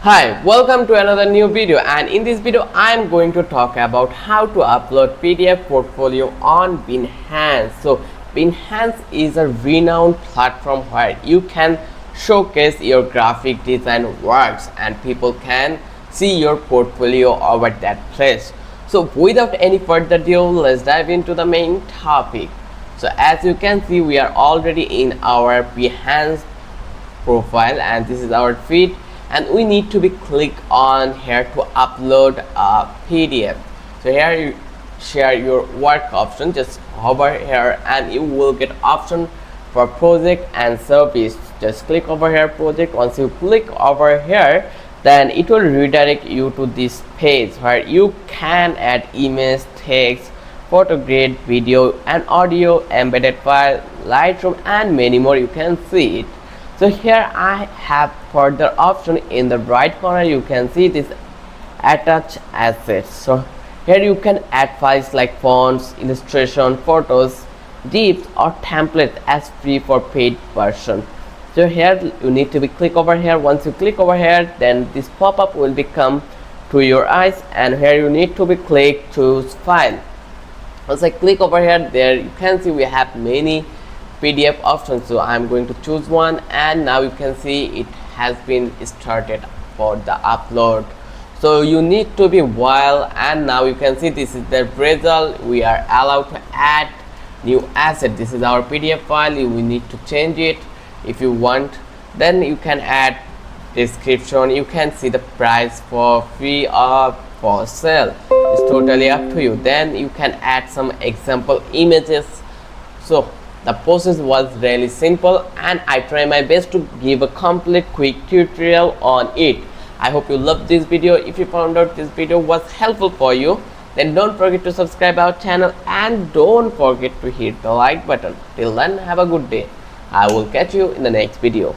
Hi, welcome to another new video, and in this video I am going to talk about how to upload PDF portfolio on Behance. So Behance is a renowned platform where you can showcase your graphic design works and people can see your portfolio over that place. So without any further ado, let's dive into the main topic. So as you can see, we are already in our Behance profile and this is our feed, and we need to be click on here to upload a PDF. So here you share your work option, just hover here and you will get option for project and service. Just click over here project. Once you click over here, then it will redirect you to this page where you can add image, text, photo grade, video and audio, embedded file, Lightroom and many more. You can see it. So here I have further option in the right corner. You can see this attach assets. So here you can add files like fonts, illustration, photos, dips or templates as free for paid version. So here you need to be click over here. Once you click over here, then this pop-up will become to your eyes, and here you need to be click choose file. Once I click over here, there you can see we have many PDF options, so I'm going to choose one, and now you can see it has been started for the upload. So you need to be while, and now you can see this is the result. We are allowed to add new asset. This is our PDF file. We need to change it if you want. Then you can add description. You can see the price for free or for sale. It's totally up to you. Then you can add some example images. So the process was really simple, and I try my best to give a complete quick tutorial on it. I hope you loved this video. If you found out this video was helpful for you, then don't forget to subscribe our channel and don't forget to hit the like button. Till then, have a good day. I will catch you in the next video.